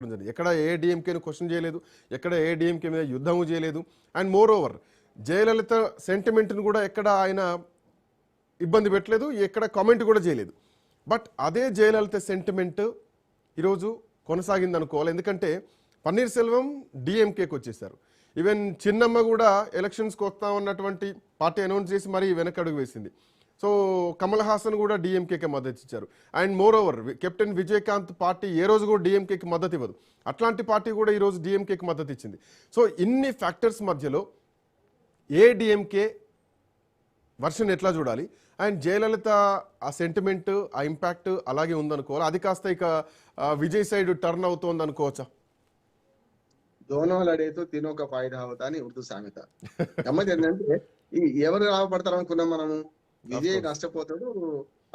ఎక్కడ ఏ డిఎంకేను క్వశ్చన్ చేయలేదు, ఎక్కడ ఏ డిఎంకే మీద యుద్ధము చేయలేదు. అండ్ మోర్ ఓవర్ జయలలిత సెంటిమెంట్ను కూడా ఎక్కడ ఆయన ఇబ్బంది పెట్టలేదు, ఎక్కడ కామెంట్ కూడా చేయలేదు. బట్ అదే జయలలిత సెంటిమెంట్ ఈరోజు కొనసాగింది అనుకోవాలి. ఎందుకంటే పన్నీర్ సెల్వం డిఎంకేకి వచ్చేసారు. ఈవెన్ చిన్నమ్మ కూడా ఎలక్షన్స్కి వస్తా ఉన్నటువంటి పార్టీ అనౌన్స్ చేసి మరీ వెనకడుగు వేసింది. సో కమల్ హాసన్ కూడా డిఎంకేకి మద్దతు ఇచ్చారు. And more over captain Vijayakanth party ఏ రోజు కూడా డిఎంకేకి మద్దతు ఇవ్వదు, అట్లాంటి పార్టీ కూడా ఈరోజు డిఎంకేకి మద్దతు ఇచ్చింది. సో ఇన్ని ఫ్యాక్టర్స్ మధ్యలో ఏ డిఎంకే వర్షన్ ఎట్లా చూడాలి? అండ్ జయలలిత ఆ సెంటిమెంట్, ఆ ఇంపాక్ట్ అలాగే ఉందనుకోవాలి, అది కాస్త ఇక విజయ్ సైడ్ టర్న్ అవుతోంది అనుకోవచ్చా? దోనో లడేతో తినో ఒక ఫాయిదా అవుతా అని ఉర్దూ సామెత. గమ్మత్ ఏంటంటే ఎవరు లాభపడతారు అనుకున్నాం మనము, విజయ్ నష్టపోతాడు,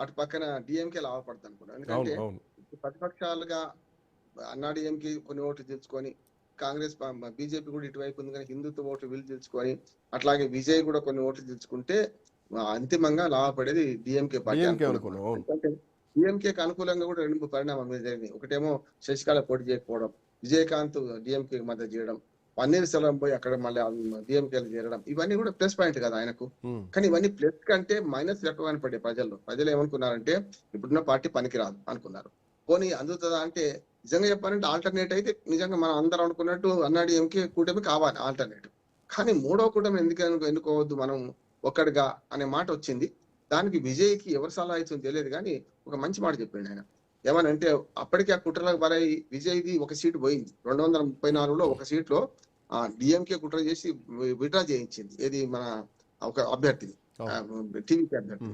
అటు పక్కన డిఎంకే లాభపడతాడు అనుకున్నాం. ఎందుకంటే ప్రతిపక్షాలుగా అన్నా డిఎంకే కొన్ని ఓట్లు తెచ్చుకొని, కాంగ్రెస్ బీజేపీ కూడా ఇటువైపు ఉంది కానీ హిందుత్వ ఓట్లు వీళ్ళు తెచ్చుకొని, అట్లాగే విజయ్ కూడా కొన్ని ఓట్లు తెచ్చుకుంటే అంతిమంగా లాభపడేది డిఎంకే పార్టీ. డిఎంకేకి అనుకూలంగా కూడా 2 పరిణామం మీద జరిగింది. ఒకటేమో శశికళ పోటీ చేయకపోవడం, విజయకాంత్ డిఎంకే మద్దతు చేయడం, పన్నీర్ సెల్వం పోయి అక్కడ మళ్ళీ డిఎంకేలు చేరడం, ఇవన్నీ కూడా ప్లస్ పాయింట్ కదా ఆయనకు. కానీ ఇవన్నీ ప్లస్ కంటే మైనస్ ఎక్కువ కనపడే ప్రజలు ఏమనుకున్నారంటే ఇప్పుడున్న పార్టీ పనికిరాదు అనుకున్నారు. పోనీ అందుతుందా అంటే నిజంగా చెప్పాలంటే ఆల్టర్నేట్ అయితే నిజంగా మనం అందరం అనుకున్నట్టు అన్నా డిఎంకే కూటమి కావాలి ఆల్టర్నేటివ్. కానీ మూడో కూటమి ఎన్నుకోవద్దు మనం ఒక్కడిగా అనే మాట వచ్చింది. దానికి విజయ్కి ఎవరు సలహా ఇచ్చిందో తెలియదు కానీ ఒక మంచి మాట చెప్పిండు ఆయన. ఏమనంటే అప్పటికే ఆ కుట్రలకు బలై విజయ్ది ఒక సీటు పోయింది. 234లో ఒక సీట్లో డిఎంకే కుట్ర చేసి విడ్రా చేయించింది. ఏది మన ఒక అభ్యర్థిని, టీవీపీ అభ్యర్థి.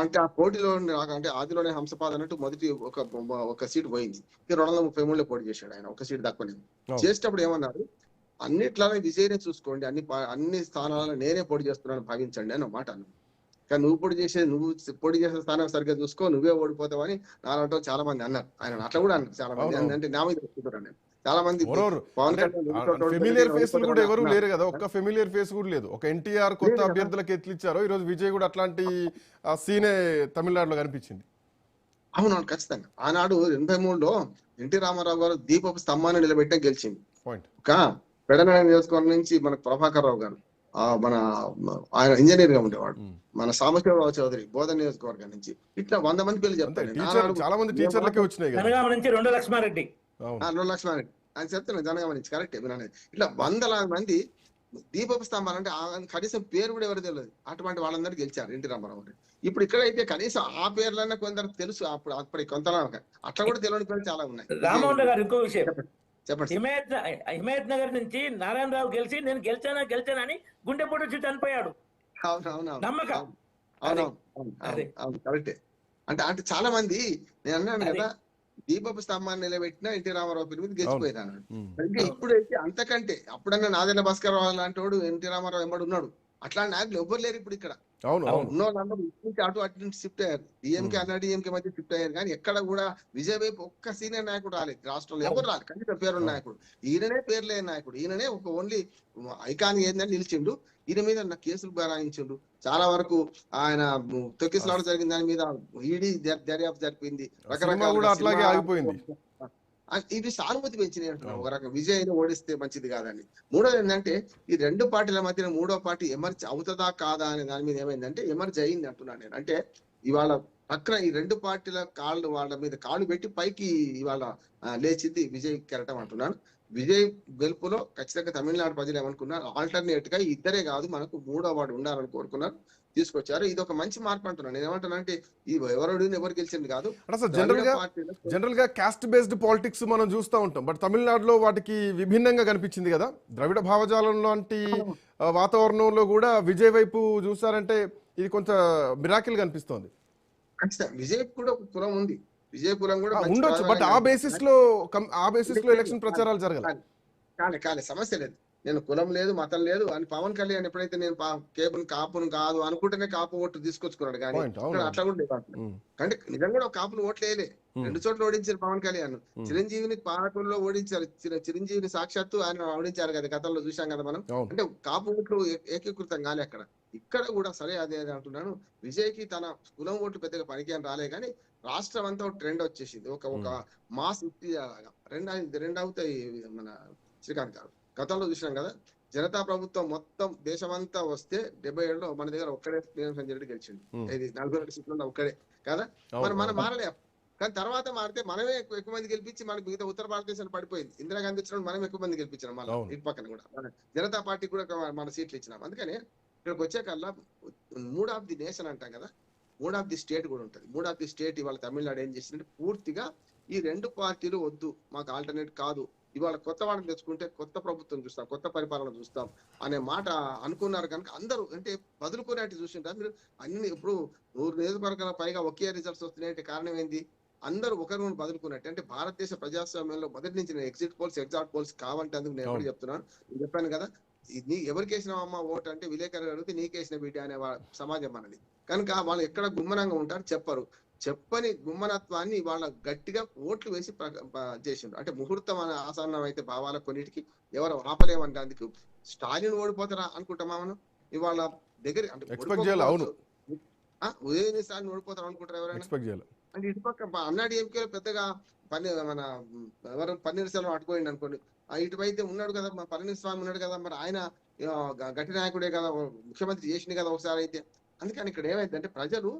అంటే ఆ పోటీలో అంటే ఆదిలోనే హంసపాద్ అన్నట్టు మొదటి ఒక సీటు పోయింది. 233లో పోటీ చేశాడు ఆయన, ఒక సీటు దక్కునేది. చేసేటప్పుడు ఏమన్నారు, అన్నిట్లా విజయ్నే చూసుకోండి, అన్ని స్థానాలను నేనే పోటీ చేస్తున్నాను భావించండి అని ఒక మాట అన్నాను. కానీ నువ్వు పోటీ చేసే స్థానం సరిగ్గా చూసుకో, నువ్వే ఓడిపోతావని నాలంటూ చాలా మంది అన్నారు. ఆయన అట్లా కూడా అన్నారు చాలా మంది. అంటే నా మీద నేను చాలా మంది పవన్ కళ్యాణ్ ఫెమిలియర్ ఫేస్ కూడా ఎవరు లేరు కదా, ఒక్క ఫెమిలియర్ ఫేస్ కూడా లేదు. ఒక ఎన్టీఆర్ కొత్త అభ్యర్థులకు ఎట్లిచ్చారో ఈరోజు విజయ్ కూడా అట్లాంటి సీనే తమిళనాడులో కనిపించింది. అవునవును, ఖచ్చితంగా. ఆనాడు 83లో ఎన్టీ రామారావు గారు దీపపు స్తంభాన్ని నిలబెట్టే గెలిచింది. ఒక పెడన నియోజకవర్గం నుంచి మనకు ప్రభాకర్ రావు గారు, ఆయన ఇంజనీర్ గా ఉండేవాడు, మన సాంబశివరావు చౌదరి బోధన నియోజకవర్గం నుంచి, ఇట్లా 100 మంది పేర్లు చెప్తారు. చాలా మంది టీచర్లకే వచ్చినాయి. 2 లక్ష్మారెడ్డి అని చెప్తున్నాను, జనగామ నుంచి కరెక్ట్. ఇట్లా 100 మంది దీపపు స్తంభాలు అంటే కనీసం పేరు కూడా ఎవరు తెలియదు, అటువంటి వాళ్ళందరూ గెలిచారు ఎన్టీ రామారావు గారు. ఇప్పుడు ఇక్కడైతే కనీసం ఆ పేర్లన్నా కొందరు తెలుసు, అప్పుడు కొంత అట్లా కూడా తెలియని పేర్లు చాలా ఉన్నాయి. రామోహన్ గారు ఇంకో విషయం చెప్పండి. హిమాయత్ నగర్ నుంచి నారాయణరావు గెలిచి నేను గెలిచానని గుండెపోటు వచ్చి చనిపోయాడు. నమ్మకం. అవునవును కరెక్టే. అంటే చాలా మంది నేను అన్నాను కదా, దీపపు స్తంభాన్ని నిలబెట్టిన ఎన్టీ రామారావు పేరు మీద గెలిచిపోయినాను. అంటే ఇప్పుడైతే అంతకంటే అప్పుడన్నా నాదెండ్ల భాస్కర్ రావు లాంటి వాడు ఎన్టీ రామారావు ఎంబడి ఉన్నాడు. అట్లాంటి నాయకులు ఎవ్వరు లేరు ఇప్పుడు ఇక్కడ. ఉన్న వాళ్ళందరూ అటు నుంచి షిఫ్ట్ అయ్యారు, డిఎంకే అన్నా డిఎంకే మధ్య షిఫ్ట్ అయ్యారు. కానీ ఎక్కడ కూడా విజయ్ వైపు ఒక్క సీనియర్ నాయకుడు రాలేదు రాష్ట్రంలో, ఎవరు రాలేదు. కనీసం పేరున్న నాయకుడు ఈయననే, పేరు లేని నాయకుడు ఈయననే. ఒక ఓన్లీ ఐకాన్ ఏందని నిలిచిండు. ఈయన మీద నా కేసులు బనాయించిండు. చాలా వరకు ఆయన తొక్కిసలాట జరిగిన దాని మీద ఈడీ దర్యాప్తు జరిపింది, రకరకాల ఇది సానుభూతి పెంచినాయి అంటున్నాం. ఒక రకం విజయ్ ఓడిస్తే మంచిది కాదని. మూడోది ఏంటంటే ఈ 2 పార్టీల మధ్యన మూడో పార్టీ ఎమర్జ్ అవుతుందా కాదా అనే దాని మీద ఏమైందంటే ఎమర్జ్ అయింది అంటున్నాను నేను. అంటే ఇవాళ పక్కన ఈ 2 పార్టీల వాళ్ళ మీద కాళ్ళు పెట్టి పైకి ఇవాళ లేచింది విజయ్ కెరటం అంటున్నాను. విజయ్ గెలుపులో ఖచ్చితంగా తమిళనాడు ప్రజలు ఏమనుకున్నారు, ఆల్టర్నేట్ గా ఇద్దరే కాదు మనకు మూడో వాడు ఉండాలని కోరుకున్నారు, తీసుకొచ్చారు. ఇది ఒక మంచి మార్పు అంటున్నాను. నేను ఏమంటానంటే ఈ ఎవరు గెలిచింది కాదు. జనరల్ గా కాస్ట్ బేస్డ్ పాలిటిక్స్ మనం చూస్తూ ఉంటాం, బట్ తమిళనాడులో వాటికి విభిన్నంగా కనిపించింది కదా. ద్రవిడ భావజాలం లాంటి వాతావరణంలో కూడా విజయ్ వైపు చూసారంటే ఇది కొంత మిరాకిల్ కనిపిస్తోంది. ఖచ్చితంగా విజయ్ కూడా ఒక కులం ఉంది, విజయపురం కూడా ఉండొచ్చు, బట్ ఆ బేసిస్ లో ఎలక్షన్ ప్రచారాలు జరగాలి. కాలే సమస్య లేదు. నేను కులం లేదు మతం లేదు అని పవన్ కళ్యాణ్ ఎప్పుడైతే నేను కేబుల్ కాపును కాదు అనుకుంటేనే కాపు ఓట్లు తీసుకొచ్చుకున్నాడు. కానీ అట్లా కూడా లేదు. అంటే నిజంగా కూడా కాపును ఓట్లు వేయలే, 2 చోట్ల ఓడించారు పవన్ కళ్యాణ్. చిరంజీవిని పాలకుల్లో ఓడించారు, చిరంజీవిని సాక్షాత్తు ఆయన ఓడించారు కదా, గతంలో చూసాం కదా మనం. అంటే కాపు ఓట్లు ఏకీకృతం కాలే అక్కడ. ఇక్కడ కూడా సరే అదే అంటున్నాను, విజయ్ కి తన కులం ఓట్లు పెద్దగా పనికి అని రాలే కానీ రాష్ట్రం అంతా ఒక ట్రెండ్ వచ్చేసింది. ఒక మాస్ రెండు అవుతాయి. మన శ్రీకాంత్ గారు గతంలో చూసినాం కదా, జనతా ప్రభుత్వం మొత్తం దేశమంతా వస్తే 77లో మన దగ్గర ఒక్కడే ప్రియాంక సంజయ్ రెడ్డి గెలిచిండు. ఇది 42 సీట్లలో ఒక్కడే కదా. మనం మారలే. కానీ తర్వాత మారితే మనమే ఎక్కువ మంది గెలిపించి మనకి మిగతా ఉత్తర భారతదేశంలో పడిపోయింది. ఇందిరాగాంధీ ఇచ్చినప్పుడు మనం ఎక్కువ మంది గెలిపించినాం. మళ్ళీ ఇటు పక్కన కూడా మన జనతా పార్టీకి కూడా మన సీట్లు ఇచ్చినాం. అందుకని ఇక్కడికి వచ్చే కల్లా మూడ్ ఆఫ్ ది నేషన్ అంటాం కదా, మూడ్ ఆఫ్ ది స్టేట్ కూడా ఉంటుంది. మూడ్ ఆఫ్ ది స్టేట్ ఇవాళ తమిళనాడు ఏం చేసిందంటే పూర్తిగా ఈ రెండు పార్టీలు వద్దు, మాకు ఆల్టర్నేట్ కాదు, ఇవాళ కొత్త వాళ్ళని తెచ్చుకుంటే కొత్త ప్రభుత్వం చూస్తాం, కొత్త పరిపాలన చూస్తాం అనే మాట అనుకున్నారు. కనుక అందరూ అంటే బదులుకునేట్టు చూసింటారు మీరు. అన్ని ఇప్పుడు 100 నియోజకవర్గాల పైగా ఒకే రిజల్ట్స్ వస్తున్నాయంటే కారణం ఏంది? అందరూ ఒకరిని బదులుకున్నట్టు. అంటే భారతదేశ ప్రజాస్వామ్యంలో మొదటి నుంచి ఎగ్జిట్ పోల్స్ కావంటే అందుకు నేను ఎప్పుడు చెప్తున్నాను, నేను చెప్పాను కదా, ఇది ఎవరికి వేసినావమ్మా ఓటు అంటే విలేకరులు అడిగితే నీకేసిన బిడ్డ అనే సమాజం మనది. కనుక వాళ్ళు ఎక్కడ గుమ్మనంగా ఉంటారు చెప్పరు. చెప్పని గుమ్మనత్వాన్ని వాళ్ళ గట్టిగా ఓట్లు వేసి చేసిండ్రు. అంటే ముహూర్తం ఆసన్నం అయితే భావాల కొన్నిటికి ఎవరు ఆపలేమంటే అందుకు స్టాలిన్ ఓడిపోతారా అనుకుంటామా మనం ఇవాళ దగ్గర? అంటే ఉదయం స్టాలిన్ ఓడిపోతారు అనుకుంటారు ఎవరైనా? అంటే ఇటుపక్క అన్నాడీఎంకే పెద్దగా మన ఎవరు పన్నీర్సెల్వం అటుపోయింది అనుకోండి, ఇటువైతే ఉన్నాడు కదా పళనిస్వామి ఉన్నాడు కదా, మరి ఆయన గట్టి నాయకుడే కదా, ముఖ్యమంత్రి చేసింది కదా ఒకసారి అయితే. అందుకని ఇక్కడ ఏమైందంటే ప్రజలు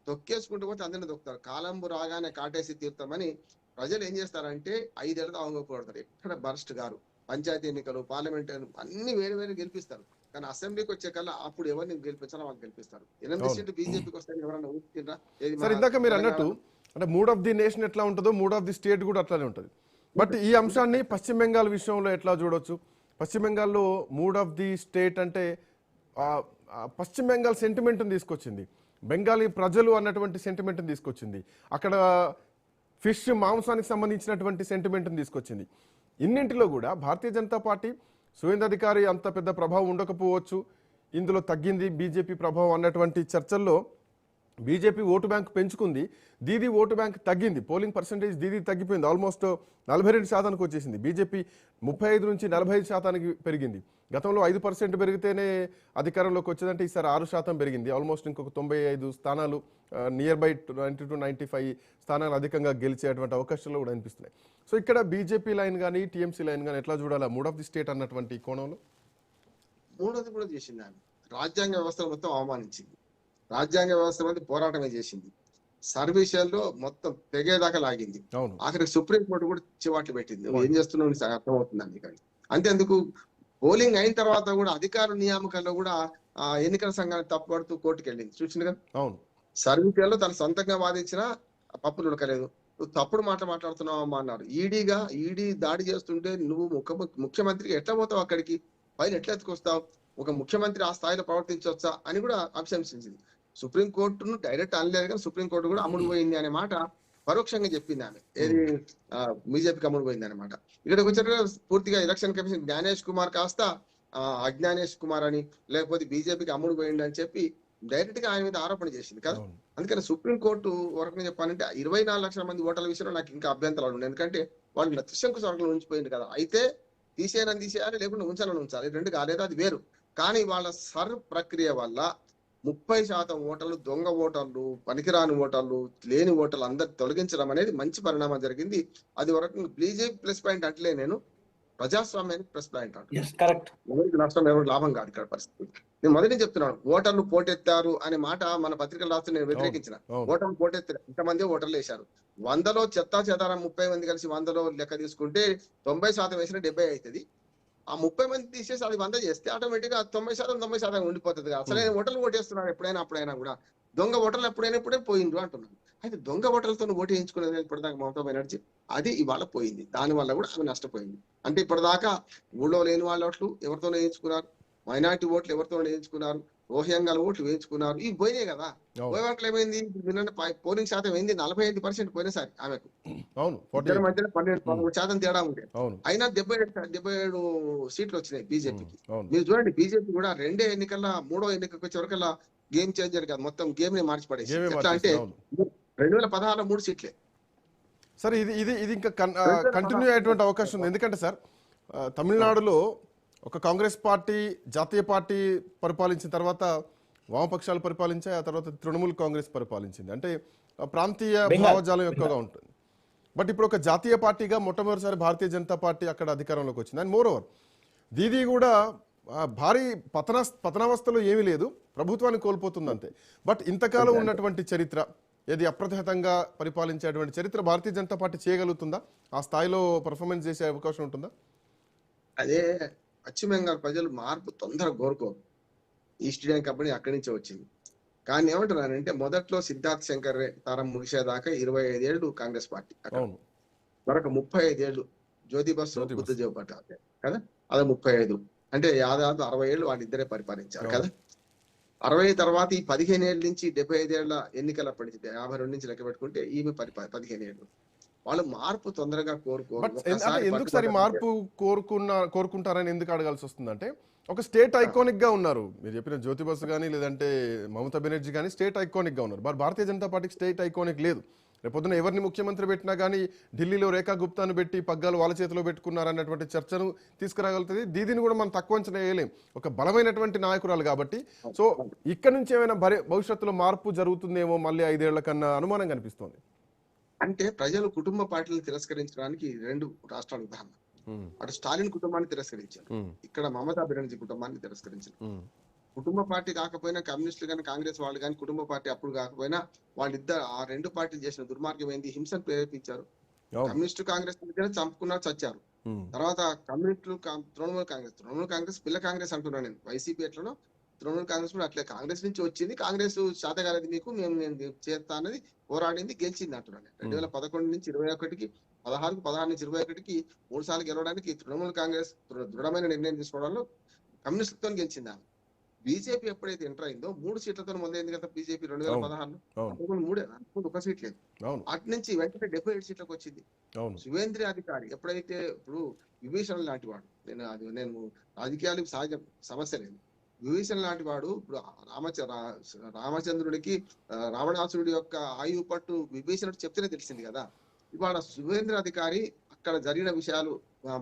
తొక్కేసుకుంటూ పోతే అందరినీ దొక్కుతారు. కాలంబు రాగానే కాటేసి తీర్థమని ప్రజలు ఏం చేస్తారంటే 5 ఏళ్ళతో అవగొడతారు. ఎక్కడ బరస్ట్ గారు పంచాయతీ ఎన్నికలు, పార్లమెంట్ అన్ని వేరు గెలిపిస్తారు. కానీ అసెంబ్లీకి వచ్చే కల్లా అప్పుడు ఎవరిని గెలిపించాలో వాళ్ళు గెలిపిస్తారు. 8 సీట్లు బీజేపీకి వస్తాయని ఎవరైనా ఊహించిండ్రా? ఇందాక మీరు అన్నట్టు అంటే మూడ్ ఆఫ్ ది నేషన్ ఎట్లా ఉంటుందో మూడ్ ఆఫ్ ది స్టేట్ కూడా అట్లానే ఉంటుంది. బట్ ఈ అంశాన్ని పశ్చిమ బెంగాల్ విషయంలో ఎట్లా చూడొచ్చు? పశ్చిమ బెంగాల్లో మూడ్ ఆఫ్ ది స్టేట్ అంటే పశ్చిమ బెంగాల్ సెంటిమెంట్ని తీసుకొచ్చింది, బెంగాలీ ప్రజలు అన్నటువంటి సెంటిమెంట్ని తీసుకొచ్చింది, అక్కడ ఫిష్ మాంసానికి సంబంధించినటువంటి సెంటిమెంట్ని తీసుకొచ్చింది. ఇన్నింటిలో కూడా భారతీయ జనతా పార్టీ సువేంద్రాధికారి అంత పెద్ద ప్రభావం ఉండకపోవచ్చు, ఇందులో తగ్గింది బీజేపీ ప్రభావం అన్నటువంటి చర్చల్లో బీజేపీ ఓటు బ్యాంక్ పెంచుకుంది, దీదీ ఓటు బ్యాంక్ తగ్గింది. పోలింగ్ పర్సంటేజ్ దీదీ తగ్గిపోయింది, ఆల్మోస్ట్ 42% వచ్చేసింది. బీజేపీ 35 నుంచి 45% పెరిగింది. గతంలో 5% పెరిగితేనే అధికారంలోకి వచ్చేదంటే ఈసారి 6% పెరిగింది. ఆల్మోస్ట్ ఇంకొక 95 స్థానాలు, నియర్ బై 90 to 95 స్థానాలు అధికంగా గెలిచేటువంటి అవకాశాలు కూడా అనిపిస్తున్నాయి. సో ఇక్కడ బీజేపీ లైన్ కానీ టీఎంసీ లైన్ కానీ ఎట్లా చూడాలా మూడ్ ఆఫ్ ది స్టేట్ అన్నటువంటి కోణంలో? మూడోది కూడా చేసింది ఆమె, రాజ్యాంగ వ్యవస్థ మొత్తం అవమానించింది, రాజ్యాంగ వ్యవస్థ మీద పోరాటమే చేసింది, సర్వీసుల్లో మొత్తం తెగేదాకా లాగింది, ఆఖరికి సుప్రీంకోర్టు కూడా చివాట్లు పెట్టింది. ఏం చేస్తున్నావు అర్థమవుతుందండి. కానీ అంతేందుకు పోలింగ్ అయిన తర్వాత కూడా అధికార నియామకాల్లో కూడా ఎన్నికల సంఘాన్ని తప్పుపడుతూ కోర్టుకు వెళ్ళింది. చూసింది కదా, సర్వీసుల్లో తన సొంతంగా వాదించిన పప్పులు ఉడకలేదు, నువ్వు తప్పుడు మాట్లాడుతున్నావమ్మా అన్నారు. ఈడీ దాడి చేస్తుంటే నువ్వు ముఖ్యమంత్రికి ఎట్లా పోతావు, అక్కడికి పైన ఎట్లా ఎత్తుకొస్తావు, ఒక ముఖ్యమంత్రి ఆ స్థాయిలో ప్రవర్తించవచ్చా అని కూడా అభిశంసించింది. సుప్రీంకోర్టును డైరెక్ట్ అనలేదు కానీ సుప్రీంకోర్టు కూడా అమ్ముడు పోయింది అనే మాట పరోక్షంగా చెప్పింది ఆమె. ఏది బీజేపీకి అమ్ముడు పోయింది అనమాట. ఇక్కడికి వచ్చాక పూర్తిగా ఎలక్షన్ కమిషన్ జ్ఞానేష్ కుమార్ కాస్త అజ్ఞానేష్ కుమార్ అని, లేకపోతే బీజేపీకి అమ్ముడు పోయింది అని చెప్పి డైరెక్ట్ గా ఆయన మీద ఆరోపణ చేసింది కదా. అందుకని సుప్రీంకోర్టు వరకు చెప్పాలంటే 24 లక్షల మంది ఓటర్ల విషయంలో నాకు ఇంకా అభ్యంతరాలు ఉన్నాయి. ఎందుకంటే వాళ్ళు త్రిశంకు సవర్గంలో ఉంచిపోయింది కదా. అయితే తీసేయాలి, లేకుండా ఉంచాలి, 2 కాలేదు, అది వేరు. కానీ వాళ్ళ ప్రక్రియ వల్ల 30% ఓటర్లు దొంగ ఓటర్లు, పనికిరాని ఓటర్లు, లేని ఓటర్లు అందరు తొలగించడం అనేది మంచి పరిణామం జరిగింది. అది వరకు బీజేపీ ప్లస్ పాయింట్ అంటలే, నేను ప్రజాస్వామ్యానికి ప్లస్ పాయింట్ అంటాను. ఎవరికి నష్టం, ఎవరికి లాభం కాదు ఇక్కడ పరిస్థితి. నేను మొదటి చెప్తున్నాను, ఓటర్లు పోటెత్తారు అనే మాట మన పత్రికలు రాస్తూ నేను వ్యతిరేకించిన. ఓటర్లు పోటెత్తారు, ఇంతమంది ఓటర్లు వేశారు. 100లో చెత్తా చెదారం 30 మంది కలిసి 100లో లెక్క తీసుకుంటే 90% వేసిన 70 అవుతుంది. ఆ 30 మంది తీసేసి అది 100 చేస్తే ఆటోమేటిక్ గా 90% ఉండిపోతుంది. అసలైన ఓటర్లు ఓటేస్తున్నారు అప్పుడైనా కూడా. దొంగ ఓటర్లు ఎప్పుడైనా పోయిండ్రు అంటున్నాను. అయితే దొంగ ఓటర్లతో ఓటు వేయించుకునేది ఇప్పటిదాకా మమతా బెనర్జీ, అది ఇవాళ పోయింది. దాని వల్ల కూడా ఆమె నష్టపోయింది. అంటే ఇప్పటిదాకా ఊళ్ళో లేని వాళ్ళ ఓట్లు ఎవరితో వేయించుకున్నారు, మైనారిటీ ఓట్లు ఎవరితో వేయించుకున్నారు, రోహింగ్యాల ఓట్లు వేయించుకున్నారు, ఇవి పోయినాయి కదా. పోయే ఓట్లు ఏమైంది, పోలింగ్ శాతం ఏంది 45% పోయినసారి ఆమెకు. ఇద్దరి మధ్యలో 12% తేడా ఉండే. అయినా 77 సీట్లు వచ్చినాయి బీజేపీకి. మీరు చూడండి, బీజేపీ కూడా 2 ఎన్నికల్లో 3వ ఎన్నికకి వచ్చే వరకల్లా గేమ్ చేంజర్ కాదు, మొత్తం గేమ్ ని మార్చి పడేసి. ఎట్లా అంటే 2016లో 3 సీట్లే. సార్ ఇది ఇంకా కంటిన్యూ అయ్యేటువంటి అవకాశం ఉంది. ఎందుకంటే సార్ తమిళనాడులో ఒక కాంగ్రెస్ పార్టీ, జాతీయ పార్టీ పరిపాలించిన తర్వాత వామపక్షాలు పరిపాలించాయి, ఆ తర్వాత తృణమూల్ కాంగ్రెస్ పరిపాలించింది. అంటే ప్రాంతీయ బెంగాల్. భావజాలం ఎక్కువగా ఉంటుంది. బట్ ఇప్పుడు ఒక జాతీయ పార్టీగా మొట్టమొదటిసారి భారతీయ జనతా పార్టీ అక్కడ అధికారంలోకి వచ్చింది. అండ్ మోర్ ఓవర్ దీది కూడా భారీ పతనావస్థలో ఏమీ లేదు, ప్రభుత్వాన్ని కోల్పోతుంది అంతే. బట్ ఇంతకాలం ఉన్నటువంటి చరిత్ర, ఏది అప్రతిహతంగా పరిపాలించేటువంటి చరిత్ర భారతీయ జనతా పార్టీ చేయగలుగుతుందా? ఆ స్థాయిలో పర్ఫార్మెన్స్ చేసే అవకాశం ఉంటుందా? అదే పశ్చిమ బెంగాల్ ప్రజలు మార్పు తొందరగా కోరుకోరు. ఈస్ట్ ఇండియన్ కంపెనీ అక్కడి నుంచే వచ్చింది. కానీ ఏమంటున్నానంటే మొదట్లో సిద్ధార్థ్ శంకర్ తరం ముగిసేదాకా 25 ఏళ్ళు కాంగ్రెస్ పార్టీ అక్కడ, మరొక 35 ఏళ్ళు జ్యోతి బసు బుద్ధదేవ్ పట్టాభి కదా, అదే 35 అంటే యాదాపు 60 ఏళ్ళు వాళ్ళిద్దరే పరిపాలించారు కదా. 60 తర్వాత ఈ 15 ఏళ్ళ నుంచి 75 ఏళ్ల ఎన్నికల పడింది, 52 నుంచి లెక్క పెట్టుకుంటే ఈమె 15 ఏళ్ళు. వాళ్ళు మార్పు తొందరగా కోరుకోరు. ఎందుకు సరి మార్పు కోరుకుంటారని ఎందుకు అడగాల్సి వస్తుందంటే, ఒక స్టేట్ ఐకానిక్ గా ఉన్నారు. మీరు చెప్పిన జ్యోతి బసు కానీ లేదంటే మమతా బెనర్జీ కానీ స్టేట్ ఐకానిక్ గా ఉన్నారు. మరి భారతీయ జనతా పార్టీకి స్టేట్ ఐకానిక్ లేదు. రేపొద్దున ఎవరిని ముఖ్యమంత్రి పెట్టినా కానీ ఢిల్లీలో రేఖా గుప్తాను పెట్టి పగ్గాలు వాళ్ళ చేతిలో పెట్టుకున్నారన్నటువంటి చర్చను తీసుకురాగలుగుతుంది. దీదిని కూడా మనం తక్కువ అంచనా వేయలేం, ఒక బలమైనటువంటి నాయకురాలు కాబట్టి. సో ఇక్కడ నుంచి ఏమైనా భవిష్యత్తులో మార్పు జరుగుతుందేమో మళ్ళీ 5 ఏళ్ల కన్నా అనుమానం కనిపిస్తోంది. అంటే ప్రజలు కుటుంబ పార్టీలను తిరస్కరించడానికి 2 రాష్ట్రాల ఉదాహరణ. అటు స్టాలిన్ కుటుంబాన్ని తిరస్కరించారు, ఇక్కడ మమతా బెనర్జీ కుటుంబాన్ని తిరస్కరించారు. కుటుంబ పార్టీ కాకపోయినా కమ్యూనిస్టులు కానీ కాంగ్రెస్ వాళ్ళు కానీ కుటుంబ పార్టీ అప్పుడు కాకపోయినా వాళ్ళిద్దరు ఆ 2 పార్టీలు చేసిన దుర్మార్గం ఏంది? హింసను ప్రేరేపించారు. కమ్యూనిస్టు కాంగ్రెస్ చంపుకున్నారు, చచ్చారు. తర్వాత కమ్యూనిస్టులు తృణమూల్ కాంగ్రెస్ పిల్ల కాంగ్రెస్ అంటున్నాను నేను. వైసీపీ ఎట్లనో తృణమూల్ కాంగ్రెస్ కూడా అట్లే కాంగ్రెస్ నుంచి వచ్చింది, కాంగ్రెస్ శాతగాలేదు మీకు, నేను చేస్తా అన్నది పోరాడింది, గెలిచింది అంటున్నాను. 2011 నుంచి 21కి 16 నుంచి 21కి 3 సార్లు గెలవడానికి తృణమూల్ కాంగ్రెస్ దృఢమైన నిర్ణయం తీసుకోవడంలో కమ్యూనిస్టులతో గెలిచింది. బీజేపీ ఎప్పుడైతే ఎంటర్ అయిందో 3 సీట్లతో మొదలైంది కదా బీజేపీ 2016లో. 3 ఒక సీట్ లేదు. అటు నుంచి వెంటనే 77 సీట్లకు వచ్చింది. శివేంద్ర అధికారి ఎప్పుడైతే ఇప్పుడు విభీషణ్ లాంటి వాడు, నేను రాజకీయాలకు సహజ సమస్య లేదు, విభీషణ్ లాంటి వాడు ఇప్పుడు రామచంద్రుడికి రావణాసురుడి యొక్క ఆయువు పట్టు విభీషణుడు చెప్తేనే తెలిసింది కదా. ఇవాళ శివేంద్ర అధికారి అక్కడ జరిగిన విషయాలు,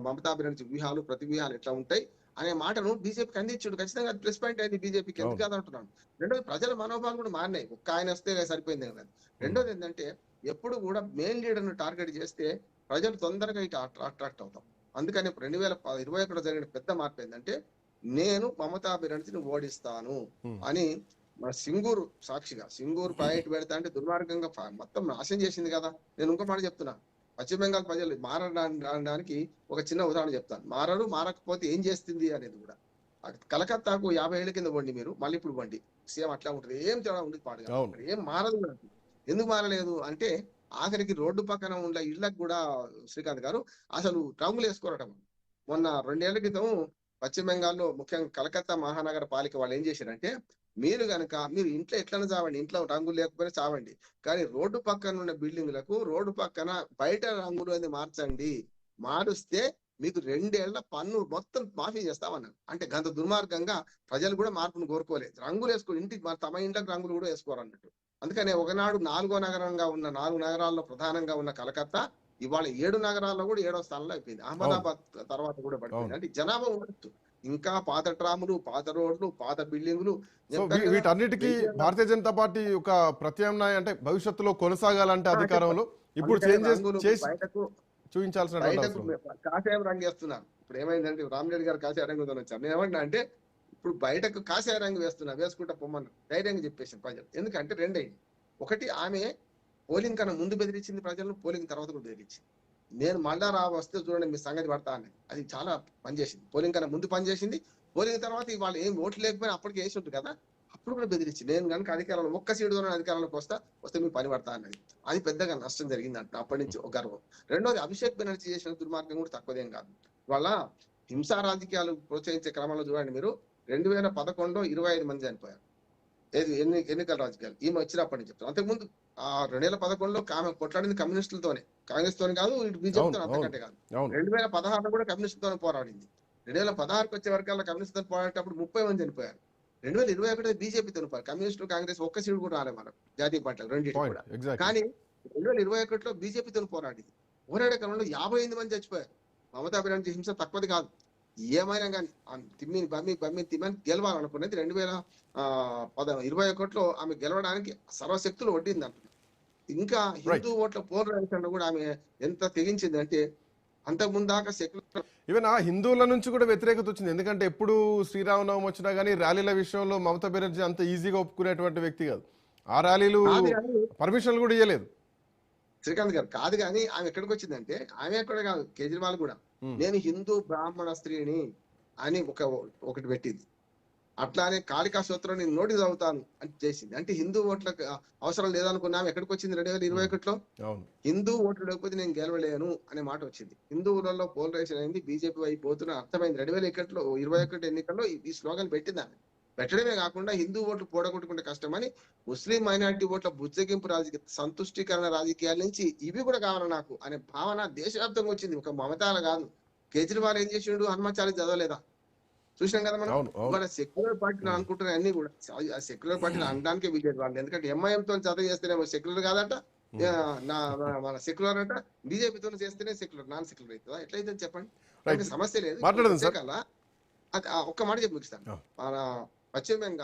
మమతా బెనర్జీ వ్యూహాలు ప్రతి వ్యూహాలు ఎట్లా ఉంటాయి అనే మాటను బీజేపీకి అందించాడు. ఖచ్చితంగా అది ప్లస్ పాయింట్ అయింది బీజేపీకి, ఎందుకు కాదంటున్నాను. రెండోది ప్రజల మనోభావాలు కూడా మారినాయి, ఒక్క ఆయన వస్తే సరిపోయింది కదా. రెండోది ఏంటంటే ఎప్పుడు కూడా మెయిన్ లీడర్ ను టార్గెట్ చేస్తే ప్రజలు తొందరగా ఇటు అట్రాక్ట్ అవుతాం. అందుకని 2021 జరిగిన పెద్ద మార్పు ఏంటంటే, నేను మమతా బెనర్జీని ఓడిస్తాను అని మన సింగూరు సాక్షిగా, సింగూరు బయట పెడతా అంటే దుర్మార్గంగా మొత్తం నాశనం చేసింది కదా. నేను ఇంకో మాట చెప్తున్నా, పశ్చిమ బెంగాల్ ప్రజలు మారడానికి ఒక చిన్న ఉదాహరణ చెప్తాను. మారకపోతే ఏం చేస్తుంది అనేది కూడా. కలకత్తాకు 50 ఏళ్ల కింద వండి మీరు, మళ్ళీ ఇప్పుడు వండి సేమ్ అట్లా ఉంటుంది, ఏం తేడా ఉండదు పాడుగా, ఏం మారదు. ఎందుకు మారలేదు అంటే ఆఖరికి రోడ్డు పక్కన ఉన్న ఇళ్లకు కూడా శ్రీకాంత్ గారు అసలు రంగులు వేసుకోరటం. మొన్న 2 ఏళ్ల క్రితం పశ్చిమ బెంగాల్లో ముఖ్యంగా కలకత్తా మహానగర పాలిక వాళ్ళు ఏం చేశారంటే, మీరు ఇంట్లో ఎట్లనే చావండి, ఇంట్లో రంగులు లేకపోయినా చావండి, కానీ రోడ్డు పక్కన ఉన్న బిల్డింగ్లకు రోడ్డు పక్కన బయట రంగులు అనేది మార్చండి, మారుస్తే మీకు 2 ఏళ్ల పన్ను మొత్తం మాఫీ చేస్తామన్నారు. అంటే గంత దుర్మార్గంగా ప్రజలు కూడా మార్పును కోరుకోలేదు. రంగులు వేసుకో, ఇంటికి తమ ఇంట్లోకి రంగులు కూడా వేసుకోరు అన్నట్టు. అందుకనే ఒకనాడు 4వ నగరంగా ఉన్న 4 నగరాల్లో ప్రధానంగా ఉన్న కలకత్తా ఇవాళ 7 నగరాల్లో కూడా 7వ స్థానంలో అయిపోయింది. అహ్మదాబాద్ తర్వాత కూడా పడిపోయింది. అంటే జనాభా ఉండొచ్చు, ఇంకా పాత ట్రాములు, పాత రోడ్లు, పాత బిల్డింగులు. వీటన్నిటికీ భారతీయ జనతా పార్టీ ఒక ప్రత్యామ్నాయం అంటే భవిష్యత్తులో కొనసాగాలంటే అధికారంలో ఇప్పుడు చూపించాల్సిన కాషాయం రంగు వేస్తున్నారు. ఇప్పుడు ఏమైందంటే రామరెడ్డి గారు కాషాయ రంగుతో వచ్చారు. నేను ఏమంటున్నా అంటే ఇప్పుడు బయటకు కాషాయ రంగు వేసుకుంటా పొమ్మన్నారు, ధైర్యంగా చెప్పేసి ప్రజలు. ఎందుకంటే 2 అయింది. ఒకటి, ఆమె పోలింగ్ కన్నా ముందు బెదిరించింది ప్రజలను, పోలింగ్ తర్వాత కూడా బెదిరించింది. నేను మళ్ళా వస్తే చూడండి మీ సంగతి పడతా అని. అది చాలా పనిచేసింది. పోలింగ్ కన్నా ముందు పనిచేసింది, పోలింగ్ తర్వాత వాళ్ళు ఏం ఓట్లు లేకపోయినా అప్పటికి వేసి ఉంటుంది కదా, అప్పుడు కూడా బెదిరించింది. నేను కనుక అధికారంలో ఒక్క సీటుతోనే అధికారంలోకి వస్తే మీకు పని పడతా అన్నది. అది పెద్దగా నష్టం జరిగింది అంట. అప్పటి నుంచి ఒక గర్వం. రెండోది, అభిషేక్ బెనర్జీ చేసిన దుర్మార్గం కూడా తక్కువదేం కాదు. వాళ్ళ హింసా రాజకీయాలు ప్రోత్సహించే క్రమంలో చూడండి మీరు, 2011లో 25 మంది చనిపోయారు. ఎన్నికల రాజకీయాలు ఈమె వచ్చినప్పటి నుంచి చెప్తాను. అంతకుముందు 2011లో ఆమె కొట్లాడింది కమ్యూనిస్టులతోనే, కాంగ్రెస్ తోనే కాదు, ఇటు బీజేపీతో అంతకంటే కాదు. 2016లో కూడా కమ్యూనిస్టులతోనే పోరాడింది. 2016కి వచ్చే వరకల్లా కమ్యూనిస్టులతో పోరాడేటప్పుడు 30 మంది చనిపోయారు. 2021 బీజేపీతో కమ్యూనిస్టులు కాంగ్రెస్ ఒక్క సీటు కూడా రాలే మనకు, జాతీయ పార్టీలు రెండింటి కూడా. కానీ 2021లో బీజేపీతో పోరాడింది. పోరాడే క్రమంలో 58 మంది చచ్చిపోయారు. మమతా బెనర్జీ హింస తక్కువది కాదు. ఏమైనా కానీ తిమ్మని గెలవాలనుకున్నది 2021లో ఆమె గెలవడానికి సర్వశక్తులు వడ్డింది అంటున్నారు. ఇంకా హిందూ ఓట్ల పోలరైజేషన్ కూడా ఆమె ఎంత తెగించింది అంటే అంతకుముందు దాకా సెక్యులర్ ఈవెన్ ఆ హిందువుల నుంచి కూడా వ్యతిరేకత వచ్చింది. ఎందుకంటే ఎప్పుడు శ్రీరామనవమి వచ్చినా కానీ ర్యాలీల విషయంలో మమతా బెనర్జీ అంత ఈజీగా ఒప్పుకునేటువంటి వ్యక్తి కాదు. ఆ ర్యాలీలు కాదు కానీ పర్మిషన్లు కూడా ఇవ్వలేదు. శ్రీకాంత్ గారు కాదు కానీ ఆమె ఎక్కడికి వచ్చిందంటే ఆమె ఎక్కడ కాదు, కేజ్రీవాల్ కూడా నేను హిందూ బ్రాహ్మణ స్త్రీని అని ఒకటి పెట్టింది. అట్లానే కాళికా సూత్రం నేను నోటీస్ అవుతాను అని చేసింది. అంటే హిందూ ఓట్లకు అవసరం లేదనుకున్నా ఆమె ఎక్కడికి వచ్చింది 2021లో హిందూ ఓట్లు లేకపోతే నేను గెలవలేను అనే మాట వచ్చింది. హిందువులలో పోలరైజేషన్ అయింది, బీజేపీ వైపు పోతున్న అర్థమైంది. 2021 ఎన్నికల్లో ఈ స్లోగన్ పెట్టింది ఆమె. పెట్టడమే కాకుండా హిందూ ఓట్లు పోడగొట్టుకుంటే కష్టమని ముస్లిం మైనారిటీ ఓట్ల బుజ్జగింపు రాజకీయ సంతుష్టీకరణ రాజకీయాల నుంచి ఇవి కూడా కావాలి నాకు అనే భావన దేశవ్యాప్తంగా వచ్చింది. ఒక మమతాల కాదు. కేజ్రీవాల్ ఏం చేసిండు, హనుమాచార్య చదవలేదా చూసినాం కదా మనం. మన సెక్యులర్ పార్టీలు అనుకుంటున్న అన్ని కూడా ఆ సెక్యులర్ పార్టీలు అనడానికే వీలేదు వాళ్ళు. ఎందుకంటే ఎంఐఎం తో చదువు చేస్తేనే సెక్యులర్ కాదట, మన సెక్యులర్ అంట, బీజేపీతో చేస్తేనే సెక్యులర్, నాన్ సెక్యులర్ అవుతుందా? ఎట్లయితే చెప్పండి, సమస్య లేదు. ఒక్క మాట చెప్పి ముగిస్తాను. మన పశ్చిమ బెంగాల్